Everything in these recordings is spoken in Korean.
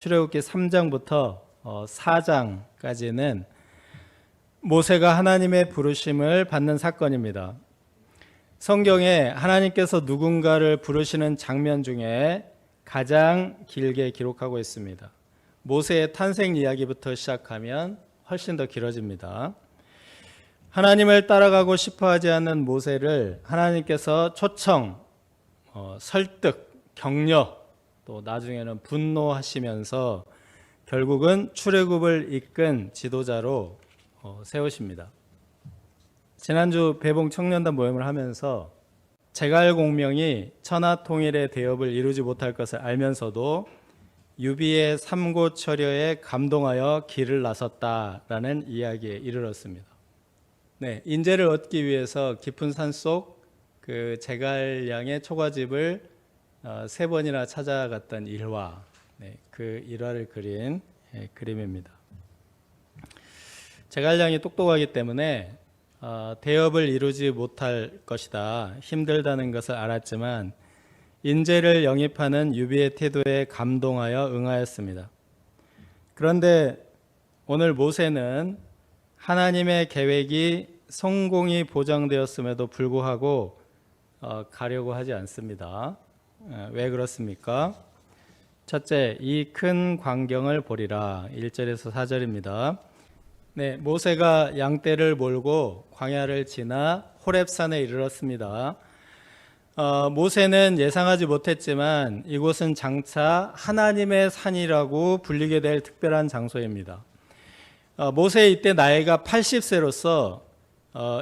출애굽기 3장부터 4장까지는 모세가 하나님의 부르심을 받는 사건입니다. 성경에 하나님께서 누군가를 부르시는 장면 중에 가장 길게 기록하고 있습니다. 모세의 탄생 이야기부터 시작하면 훨씬 더 길어집니다. 하나님을 따라가고 싶어하지 않는 모세를 하나님께서 초청, 설득, 격려, 또 나중에는 분노하시면서 결국은 출애굽을 이끈 지도자로 세우십니다. 지난주 배봉 청년단 모임을 하면서 제갈공명이 천하통일의 대업을 이루지 못할 것을 알면서도 유비의 삼고초려에 감동하여 길을 나섰다라는 이야기에 이르렀습니다. 네, 인재를 얻기 위해서 깊은 산속 그 제갈량의 초가집을 3번이나 찾아갔던 일화, 그 일화를 그린 그림입니다. 제갈량이 똑똑하기 때문에 대업을 이루지 못할 것이다, 힘들다는 것을 알았지만 인재를 영입하는 유비의 태도에 감동하여 응하였습니다. 그런데 오늘 모세는 하나님의 계획이 성공이 보장되었음에도 불구하고 가려고 하지 않습니다. 왜 그렇습니까? 첫째, 이 큰 광경을 보리라. 1절에서 4절입니다. 네, 모세가 양떼를 몰고 광야를 지나 호렙산에 이르렀습니다. 모세는 예상하지 못했지만 이곳은 장차 하나님의 산이라고 불리게 될 특별한 장소입니다. 모세 이때 나이가 80세로서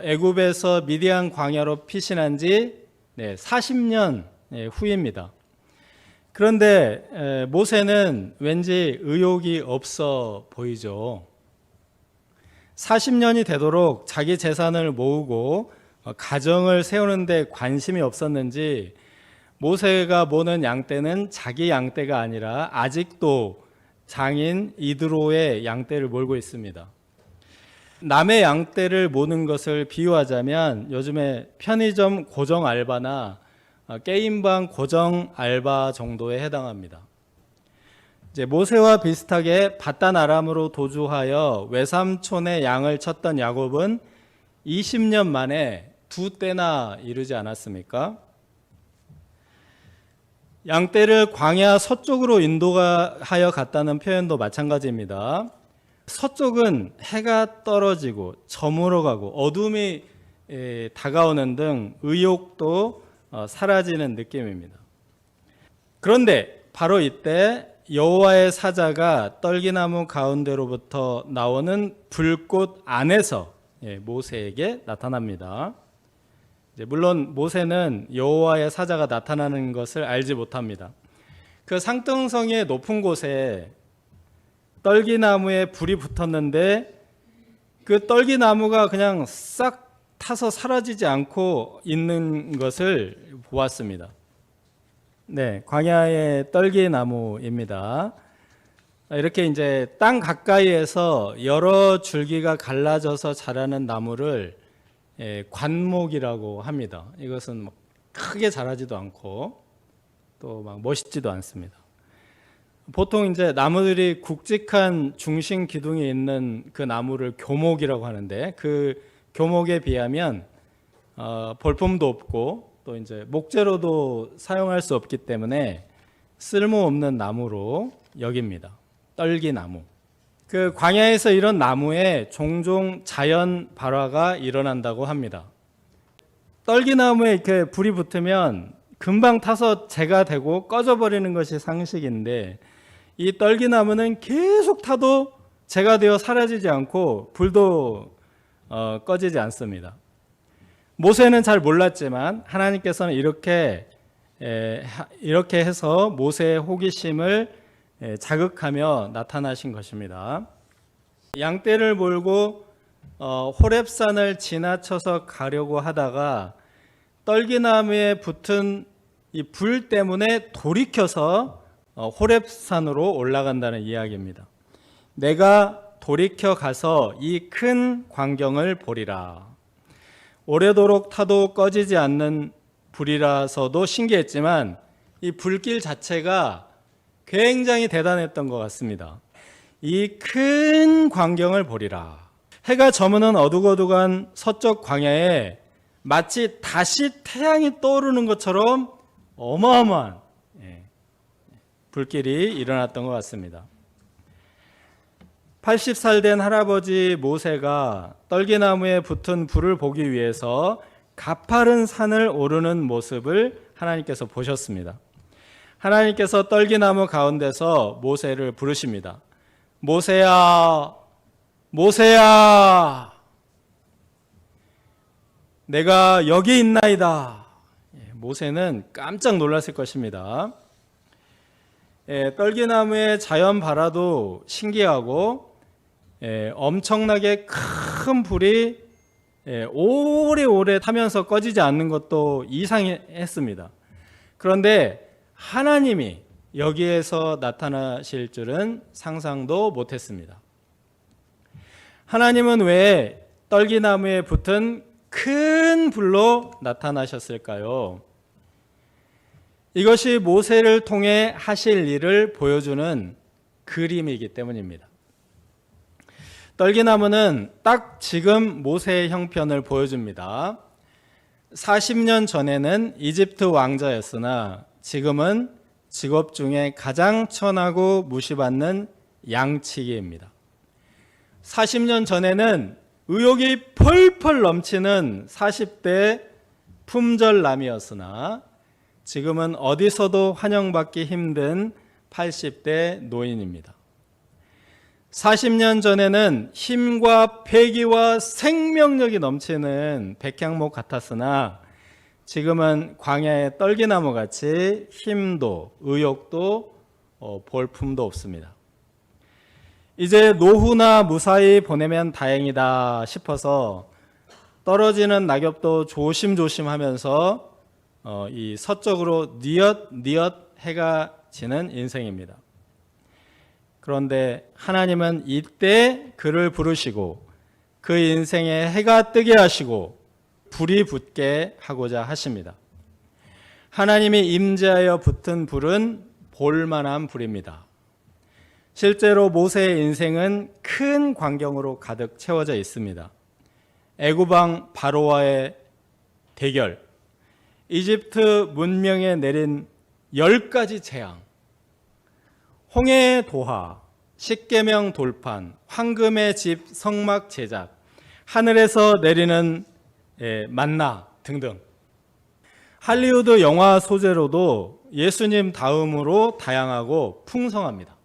애굽에서 미디안 광야로 피신한 지 40년 후입니다. 그런데 모세는 왠지 의욕이 없어 보이죠. 40년이 되도록 자기 재산을 모으고 가정을 세우는 데 관심이 없었는지 모세가 모는 양떼는 자기 양떼가 아니라 아직도 장인 이드로의 양떼를 몰고 있습니다. 남의 양떼를 모는 것을 비유하자면 요즘에 편의점 고정 알바나 게임방 고정 알바 정도에 해당합니다. 이제 모세와 비슷하게 바단 아람으로 도주하여 외삼촌의 양을 쳤던 야곱은 20년 만에 2떼나 이루지 않았습니까? 양떼를 광야 서쪽으로 인도하여 갔다는 표현도 마찬가지입니다. 서쪽은 해가 떨어지고 저물어가고 어둠이 다가오는 등 의욕도 사라지는 느낌입니다. 그런데 바로 이때 여호와의 사자가 떨기나무 가운데로부터 나오는 불꽃 안에서 모세에게 나타납니다. 물론 모세는 여호와의 사자가 나타나는 것을 알지 못합니다. 그 상등성의 높은 곳에 떨기나무에 불이 붙었는데 그 떨기나무가 그냥 싹 타서 사라지지 않고 있는 것을 보았습니다. 네, 광야의 떨기나무입니다. 이렇게 이제 땅 가까이에서 여러 줄기가 갈라져서 자라는 나무를 관목이라고 합니다. 이것은 막 크게 자라지도 않고 또 막 멋있지도 않습니다. 보통 이제 나무들이 굵직한 중심 기둥이 있는 그 나무를 교목이라고 하는데 그 교목에 비하면 볼품도 없고 또 이제 목재로도 사용할 수 없기 때문에 쓸모없는 나무로 여깁니다. 떨기나무. 그 광야에서 이런 나무에 종종 자연 발화가 일어난다고 합니다. 떨기나무에 이렇게 불이 붙으면 금방 타서 재가 되고 꺼져버리는 것이 상식인데 이 떨기나무는 계속 타도 재가 되어 사라지지 않고 불도 꺼지지 않습니다. 모세는 잘 몰랐지만 하나님께서는 이렇게 해서 모세의 호기심을 자극하며 나타나신 것입니다. 양떼를 몰고 호렙산을 지나쳐서 가려고 하다가 떨기나무에 붙은 이 불 때문에 돌이켜서 호렙산으로 올라간다는 이야기입니다. 내가 돌이켜 가서 이 큰 광경을 보리라. 오래도록 타도 꺼지지 않는 불이라서도 신기했지만 이 불길 자체가 굉장히 대단했던 것 같습니다. 이 큰 광경을 보리라. 해가 저무는 어둑어둑한 서쪽 광야에 마치 다시 태양이 떠오르는 것처럼 어마어마한 불길이 일어났던 것 같습니다. 80살 된 할아버지 모세가 떨기나무에 붙은 불을 보기 위해서 가파른 산을 오르는 모습을 하나님께서 보셨습니다. 하나님께서 떨기나무 가운데서 모세를 부르십니다. 모세야, 모세야, 내가 여기 있나이다. 모세는 깜짝 놀랐을 것입니다. 떨기나무의 자연 발화도 신기하고 엄청나게 큰 불이 오래오래 타면서 꺼지지 않는 것도 이상했습니다. 그런데 하나님이 여기에서 나타나실 줄은 상상도 못했습니다. 하나님은 왜 떨기나무에 붙은 큰 불로 나타나셨을까요? 이것이 모세를 통해 하실 일을 보여주는 그림이기 때문입니다. 떨기나무는 딱 지금 모세의 형편을 보여줍니다. 40년 전에는 이집트 왕자였으나 지금은 직업 중에 가장 천하고 무시받는 양치기입니다. 40년 전에는 의욕이 펄펄 넘치는 40대 품절남이었으나 지금은 어디서도 환영받기 힘든 80대 노인입니다. 40년 전에는 힘과 패기와 생명력이 넘치는 백향목 같았으나 지금은 광야의 떨기나무 같이 힘도 의욕도 볼품도 없습니다. 이제 노후나 무사히 보내면 다행이다 싶어서 떨어지는 낙엽도 조심조심 하면서 이 서쪽으로 뉘엿 해가 지는 인생입니다. 그런데 하나님은 이때 그를 부르시고 그 인생에 해가 뜨게 하시고 불이 붙게 하고자 하십니다. 하나님이 임재하여 붙은 불은 볼만한 불입니다. 실제로 모세의 인생은 큰 광경으로 가득 채워져 있습니다. 애굽왕 바로와의 대결, 이집트 문명에 내린 10가지 재앙, 홍해의 도하, 십계명 돌판, 황금의 집 성막 제작, 하늘에서 내리는 만나 등등. 할리우드 영화 소재로도 예수님 다음으로 다양하고 풍성합니다.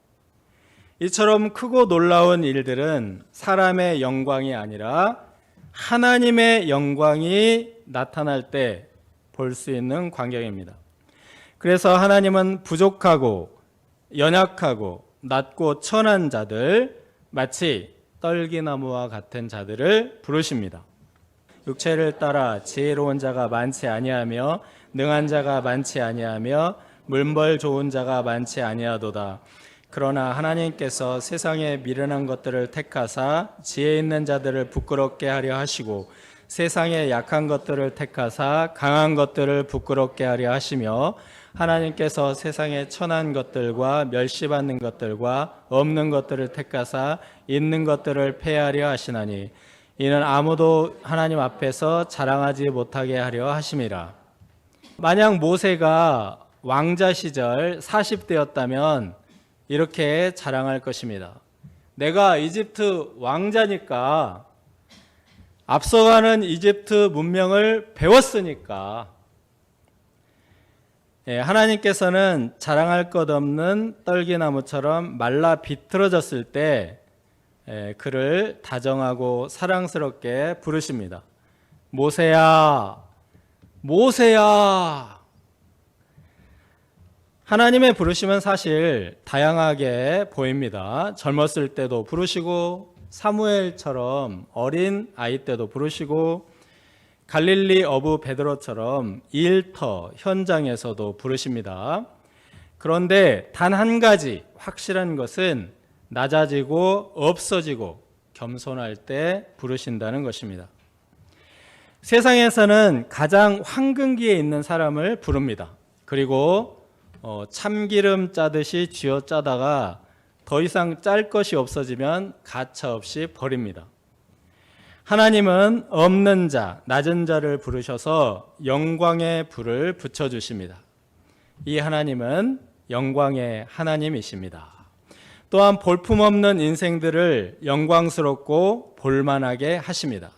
이처럼 크고 놀라운 일들은 사람의 영광이 아니라 하나님의 영광이 나타날 때 볼 수 있는 광경입니다. 그래서 하나님은 부족하고 연약하고 낮고 천한 자들, 마치 떨기나무와 같은 자들을 부르십니다. 육체를 따라 지혜로운 자가 많지 아니하며 능한 자가 많지 아니하며 물벌 좋은 자가 많지 아니하도다. 그러나 하나님께서 세상의 미련한 것들을 택하사 지혜 있는 자들을 부끄럽게 하려 하시고 세상의 약한 것들을 택하사 강한 것들을 부끄럽게 하려 하시며 하나님께서 세상의 천한 것들과 멸시받는 것들과 없는 것들을 택하사 있는 것들을 폐하려 하시나니 이는 아무도 하나님 앞에서 자랑하지 못하게 하려 하심이라. 만약 모세가 왕자 시절 40대였다면 이렇게 자랑할 것입니다. 내가 이집트 왕자니까, 앞서가는 이집트 문명을 배웠으니까, 하나님께서는 자랑할 것 없는 떨기나무처럼 말라 비틀어졌을 때 그를 다정하고 사랑스럽게 부르십니다. 모세야, 모세야. 하나님의 부르심은 사실 다양하게 보입니다. 젊었을 때도 부르시고 사무엘처럼 어린 아이 때도 부르시고 갈릴리 어부 베드로처럼 일터 현장에서도 부르십니다. 그런데 단 한 가지 확실한 것은 낮아지고 없어지고 겸손할 때 부르신다는 것입니다. 세상에서는 가장 황금기에 있는 사람을 부릅니다. 그리고 참기름 짜듯이 쥐어짜다가 더 이상 짤 것이 없어지면 가차없이 버립니다. 하나님은 없는 자, 낮은 자를 부르셔서 영광의 불을 붙여주십니다. 이 하나님은 영광의 하나님이십니다. 또한 볼품없는 인생들을 영광스럽고 볼만하게 하십니다.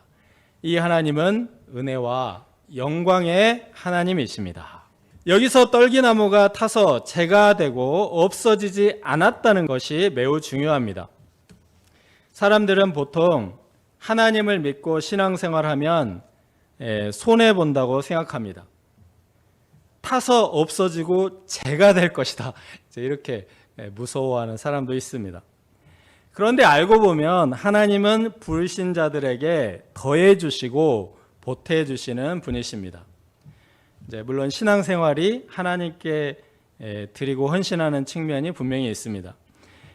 이 하나님은 은혜와 영광의 하나님이십니다. 여기서 떨기나무가 타서 재가 되고 없어지지 않았다는 것이 매우 중요합니다. 사람들은 보통 하나님을 믿고 신앙생활하면 손해본다고 생각합니다. 타서 없어지고 재가 될 것이다, 이렇게 무서워하는 사람도 있습니다. 그런데 알고 보면 하나님은 불신자들에게 더해 주시고 보태 주시는 분이십니다. 물론 신앙생활이 하나님께 드리고 헌신하는 측면이 분명히 있습니다.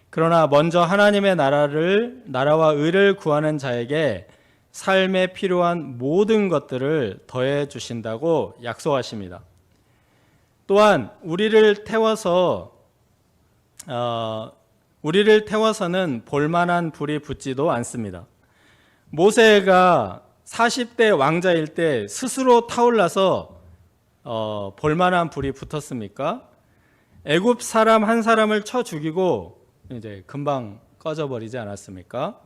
그러나 먼저 하나님의 나라와 의를 구하는 자에게 삶에 필요한 모든 것들을 더해 주신다고 약속하십니다. 또한 우리를 태워서는 볼만한 불이 붙지도 않습니다. 모세가 40대 왕자일 때 스스로 타올라서 볼만한 불이 붙었습니까? 애굽 사람 한 사람을 쳐 죽이고 이제 금방 꺼져버리지 않았습니까?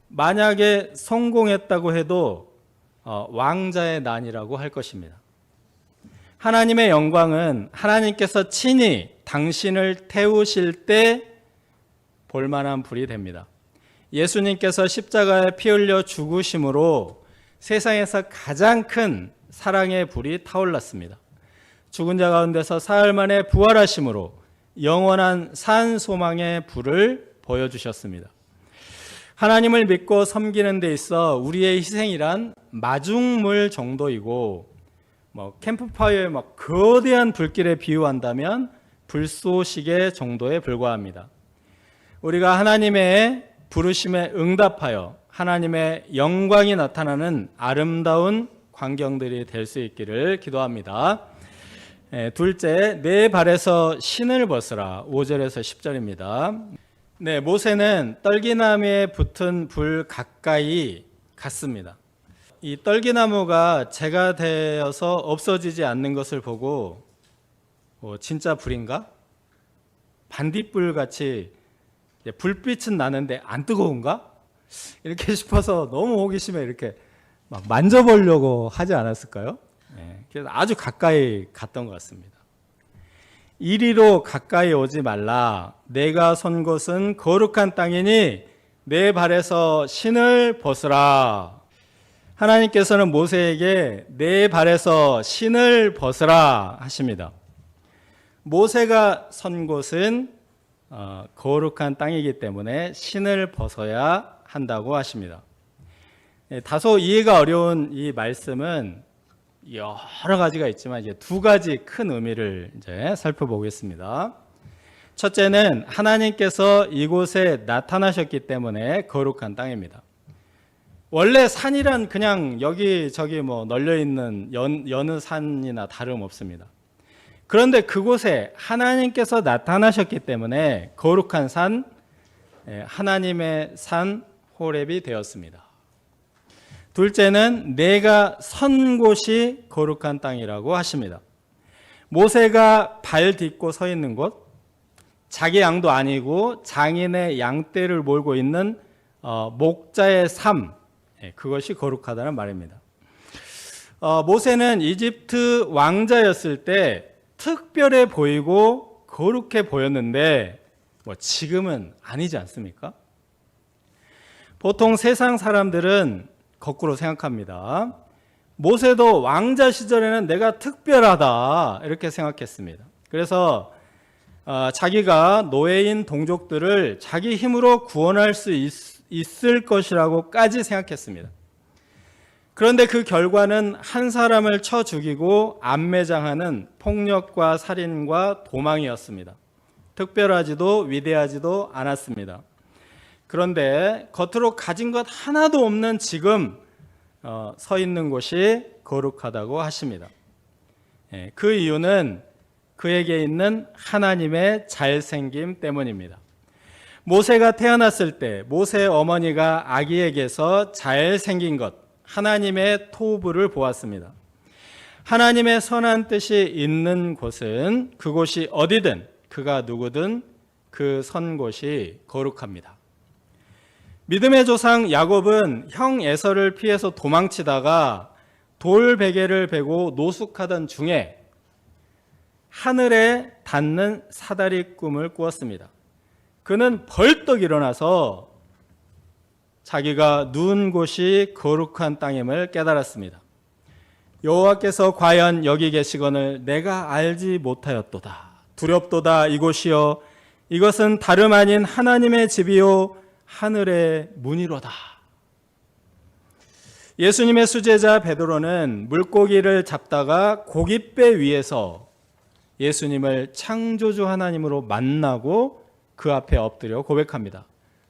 만약에 성공했다고 해도 왕자의 난이라고 할 것입니다. 하나님의 영광은 하나님께서 친히 당신을 태우실 때 볼만한 불이 됩니다. 예수님께서 십자가에 피 흘려 죽으심으로 세상에서 가장 큰 사랑의 불이 타올랐습니다. 죽은 자 가운데서 사흘 만에 부활하심으로 영원한 산 소망의 불을 보여주셨습니다. 하나님을 믿고 섬기는 데 있어 우리의 희생이란 마중물 정도이고, 캠프파이어의 거대한 불길에 비유한다면 불쏘시개 정도에 불과합니다. 우리가 하나님의 부르심에 응답하여 하나님의 영광이 나타나는 아름다운 광경들이 될 수 있기를 기도합니다. 둘째, 내 발에서 신을 벗으라. 5절에서 10절입니다. 모세는 떨기나무에 붙은 불 가까이 갔습니다. 이 떨기나무가 재가 되어서 없어지지 않는 것을 보고 진짜 불인가? 반딧불 같이 불빛은 나는데 안 뜨거운가? 이렇게 싶어서 너무 호기심에 이렇게 막 만져보려고 하지 않았을까요? 그래서 아주 가까이 갔던 것 같습니다. 이리로 가까이 오지 말라. 내가 선 곳은 거룩한 땅이니 내 발에서 신을 벗으라. 하나님께서는 모세에게 내 발에서 신을 벗으라 하십니다. 모세가 선 곳은 거룩한 땅이기 때문에 신을 벗어야 한다고 하십니다. 다소 이해가 어려운 이 말씀은 여러 가지가 있지만 이제 두 가지 큰 의미를 이제 살펴보겠습니다. 첫째는 하나님께서 이곳에 나타나셨기 때문에 거룩한 땅입니다. 원래 산이란 그냥 여기저기 널려 있는 여느 산이나 다름없습니다. 그런데 그곳에 하나님께서 나타나셨기 때문에 거룩한 산, 하나님의 산 호렙이 되었습니다. 둘째는 내가 선 곳이 거룩한 땅이라고 하십니다. 모세가 발 딛고 서 있는 곳, 자기 양도 아니고 장인의 양떼를 몰고 있는 목자의 삶, 그것이 거룩하다는 말입니다. 모세는 이집트 왕자였을 때 특별해 보이고 거룩해 보였는데 지금은 아니지 않습니까? 보통 세상 사람들은 거꾸로 생각합니다. 모세도 왕자 시절에는 내가 특별하다 이렇게 생각했습니다. 그래서 자기가 노예인 동족들을 자기 힘으로 구원할 수 있을 것이라고까지 생각했습니다. 그런데 그 결과는 한 사람을 쳐 죽이고 암매장하는 폭력과 살인과 도망이었습니다. 특별하지도 위대하지도 않았습니다. 그런데 겉으로 가진 것 하나도 없는 지금 서 있는 곳이 거룩하다고 하십니다. 그 이유는 그에게 있는 하나님의 잘생김 때문입니다. 모세가 태어났을 때 모세의 어머니가 아기에게서 잘생긴 것, 하나님의 토부를 보았습니다. 하나님의 선한 뜻이 있는 곳은 그곳이 어디든 그가 누구든 그 선 곳이 거룩합니다. 믿음의 조상 야곱은 형 에서를 피해서 도망치다가 돌베개를 베고 노숙하던 중에 하늘에 닿는 사다리 꿈을 꾸었습니다. 그는 벌떡 일어나서 자기가 누운 곳이 거룩한 땅임을 깨달았습니다. 여호와께서 과연 여기 계시거늘 내가 알지 못하였도다. 두렵도다 이곳이여 이것은 다름 아닌 하나님의 집이요 하늘의 문이로다. 예수님의 수제자 베드로는 물고기를 잡다가 고깃배 위에서 예수님을 창조주 하나님으로 만나고 그 앞에 엎드려 고백합니다.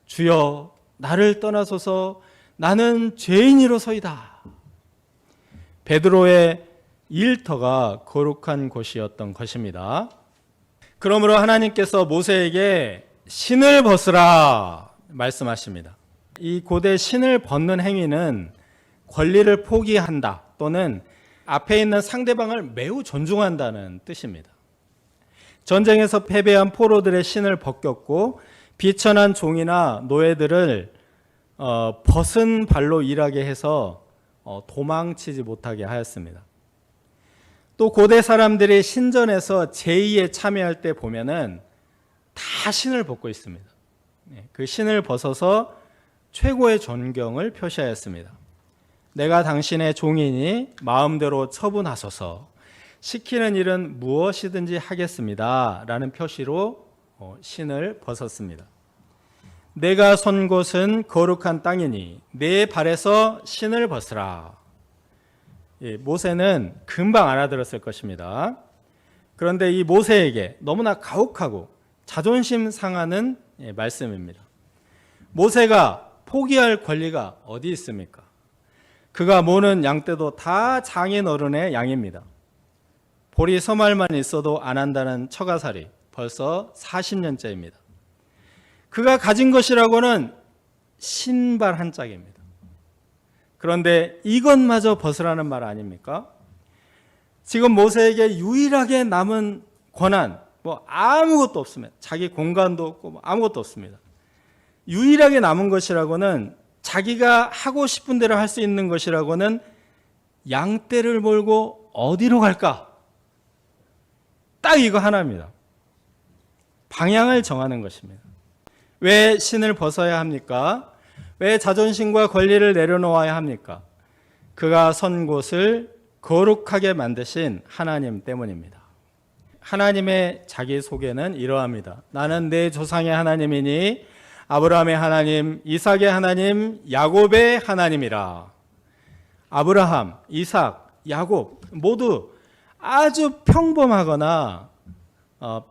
주여 나를 떠나소서 나는 죄인이로소이다. 베드로의 일터가 거룩한 곳이었던 것입니다. 그러므로 하나님께서 모세에게 신을 벗으라 말씀하십니다. 이 고대 신을 벗는 행위는 권리를 포기한다 또는 앞에 있는 상대방을 매우 존중한다는 뜻입니다. 전쟁에서 패배한 포로들의 신을 벗겼고 비천한 종이나 노예들을 벗은 발로 일하게 해서 도망치지 못하게 하였습니다. 또 고대 사람들이 신전에서 제의에 참여할 때 보면은 다 신을 벗고 있습니다. 그 신을 벗어서 최고의 존경을 표시하였습니다. 내가 당신의 종이니 마음대로 처분하소서. 시키는 일은 무엇이든지 하겠습니다. 라는 표시로 신을 벗었습니다. 내가 선 곳은 거룩한 땅이니 내 발에서 신을 벗으라. 모세는 금방 알아들었을 것입니다. 그런데 이 모세에게 너무나 가혹하고 자존심 상하는 말씀입니다. 모세가 포기할 권리가 어디 있습니까? 그가 모는 양떼도 다 장인 어른의 양입니다. 보리 서말만 있어도 안 한다는 처가살이 벌써 40년째입니다. 그가 가진 것이라고는 신발 한 짝입니다. 그런데 이것마저 벗으라는 말 아닙니까? 지금 모세에게 유일하게 남은 권한, 아무것도 없습니다. 자기 공간도 없고 아무것도 없습니다. 유일하게 남은 것이라고는 자기가 하고 싶은 대로 할 수 있는 것이라고는 양떼를 몰고 어디로 갈까? 딱 이거 하나입니다. 방향을 정하는 것입니다. 왜 신을 벗어야 합니까? 왜 자존심과 권리를 내려놓아야 합니까? 그가 선 곳을 거룩하게 만드신 하나님 때문입니다. 하나님의 자기소개는 이러합니다. 나는 내 조상의 하나님이니 아브라함의 하나님, 이삭의 하나님, 야곱의 하나님이라. 아브라함, 이삭, 야곱 모두 아주 평범하거나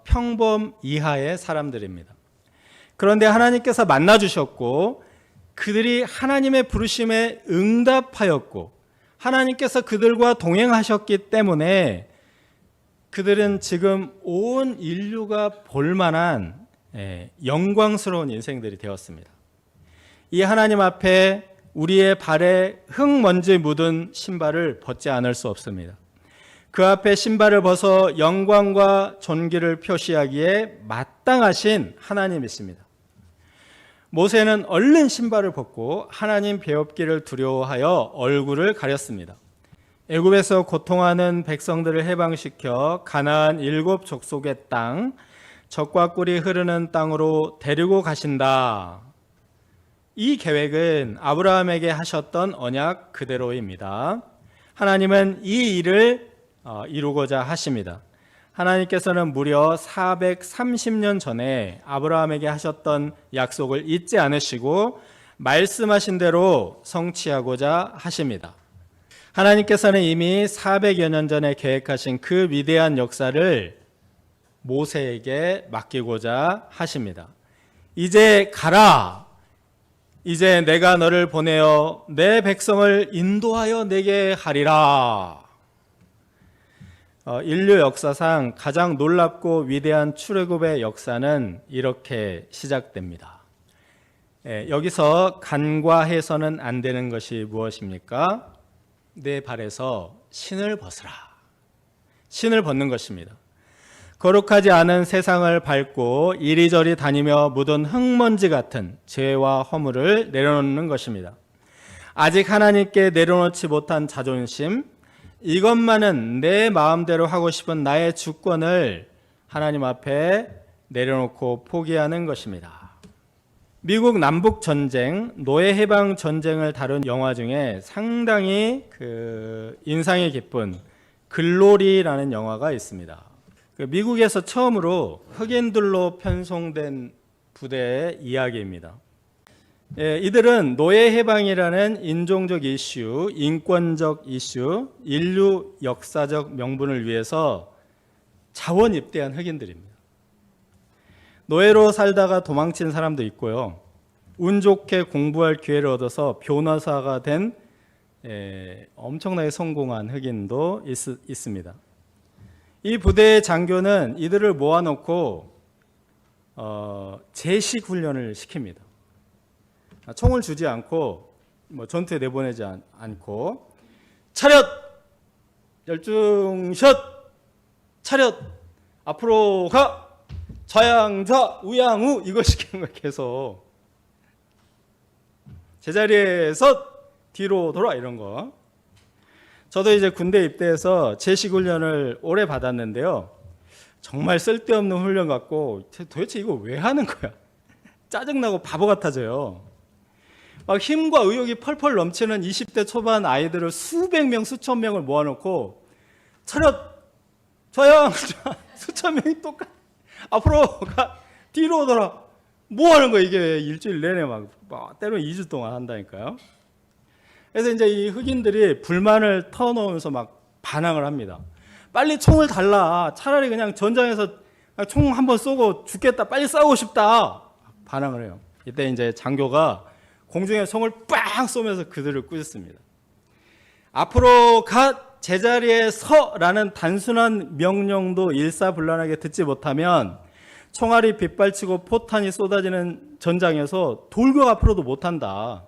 평범 이하의 사람들입니다. 그런데 하나님께서 만나주셨고 그들이 하나님의 부르심에 응답하였고 하나님께서 그들과 동행하셨기 때문에 그들은 지금 온 인류가 볼만한 영광스러운 인생들이 되었습니다. 이 하나님 앞에 우리의 발에 흙먼지 묻은 신발을 벗지 않을 수 없습니다. 그 앞에 신발을 벗어 영광과 존귀를 표시하기에 마땅하신 하나님이십니다. 모세는 얼른 신발을 벗고 하나님 배웁기를 두려워하여 얼굴을 가렸습니다. 애굽에서 고통하는 백성들을 해방시켜 가나안 7 족속의 땅, 젖과 꿀이 흐르는 땅으로 데리고 가신다. 이 계획은 아브라함에게 하셨던 언약 그대로입니다. 하나님은 이 일을 이루고자 하십니다. 하나님께서는 무려 430년 전에 아브라함에게 하셨던 약속을 잊지 않으시고 말씀하신 대로 성취하고자 하십니다. 하나님께서는 이미 400여 년 전에 계획하신 그 위대한 역사를 모세에게 맡기고자 하십니다. 이제 가라. 이제 내가 너를 보내어 내 백성을 인도하여 내게 하리라. 인류 역사상 가장 놀랍고 위대한 출애굽의 역사는 이렇게 시작됩니다. 여기서 간과해서는 안 되는 것이 무엇입니까? 내 발에서 신을 벗으라. 신을 벗는 것입니다. 거룩하지 않은 세상을 밟고 이리저리 다니며 묻은 흙먼지 같은 죄와 허물을 내려놓는 것입니다. 아직 하나님께 내려놓지 못한 자존심, 이것만은 내 마음대로 하고 싶은 나의 주권을 하나님 앞에 내려놓고 포기하는 것입니다. 미국 남북 전쟁, 노예 해방 전쟁을 다룬 영화 중에 상당히 인상이 깊은 글로리라는 영화가 있습니다. 미국에서 처음으로 흑인들로 편성된 부대의 이야기입니다. 이들은 노예 해방이라는 인종적 이슈, 인권적 이슈, 인류 역사적 명분을 위해서 자원 입대한 흑인들입니다. 노예로 살다가 도망친 사람도 있고요. 운 좋게 공부할 기회를 얻어서 변호사가 된 엄청나게 성공한 흑인도 있습니다. 이 부대의 장교는 이들을 모아놓고 제식 훈련을 시킵니다. 총을 주지 않고 전투에 내보내지 않고 차렷! 열중샷! 차렷! 앞으로 가! 좌양좌 우양우 이거 시키는 거 계속 제자리에 서 뒤로 돌아 이런 거. 저도 이제 군대 입대해서 제식 훈련을 오래 받았는데요. 정말 쓸데없는 훈련 같고 도대체 이거 왜 하는 거야? 짜증나고 바보 같아져요. 막 힘과 의욕이 펄펄 넘치는 20대 초반 아이들을 수백 명, 수천 명을 모아놓고 차렷! 좌양! 수천 명이 똑같아. 앞으로 가! 뒤로 오더라! 뭐 하는 거야? 이게 일주일 내내 막 때로는 2주 동안 한다니까요. 그래서 이제 이 흑인들이 불만을 터놓으면서 막 반항을 합니다. 빨리 총을 달라. 차라리 그냥 전장에서 총 한번 쏘고 죽겠다. 빨리 싸우고 싶다. 반항을 해요. 이때 이제 장교가 공중에 총을 빵 쏘면서 그들을 꾸짖습니다. 앞으로 가 제자리에 서라는 단순한 명령도 일사불란하게 듣지 못하면 총알이 빗발치고 포탄이 쏟아지는 전장에서 돌격 앞으로도 못한다.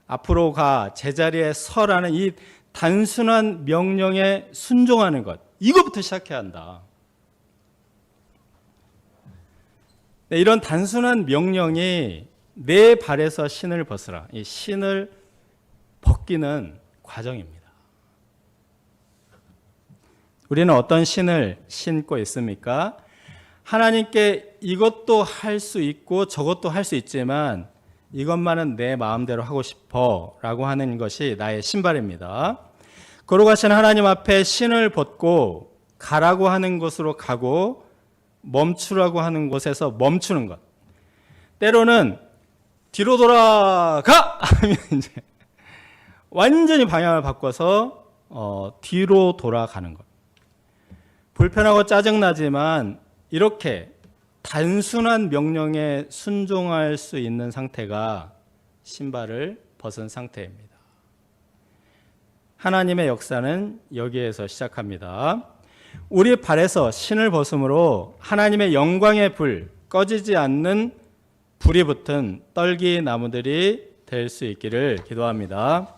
앞으로 가 제자리에 서라는 이 단순한 명령에 순종하는 것, 이것부터 시작해야 한다. 네, 이런 단순한 명령이 내 발에서 신을 벗으라. 이 신을 벗기는 과정입니다. 우리는 어떤 신을 신고 있습니까? 하나님께 이것도 할 수 있고 저것도 할 수 있지만 이것만은 내 마음대로 하고 싶어 라고 하는 것이 나의 신발입니다. 거룩하신 하나님 앞에 신을 벗고 가라고 하는 곳으로 가고 멈추라고 하는 곳에서 멈추는 것. 때로는 뒤로 돌아가! 하면 이제 완전히 방향을 바꿔서 뒤로 돌아가는 것. 불편하고 짜증나지만 이렇게 단순한 명령에 순종할 수 있는 상태가 신발을 벗은 상태입니다. 하나님의 역사는 여기에서 시작합니다. 우리 발에서 신을 벗음으로 하나님의 영광의 불, 꺼지지 않는 불이 붙은 떨기 나무들이 될 수 있기를 기도합니다.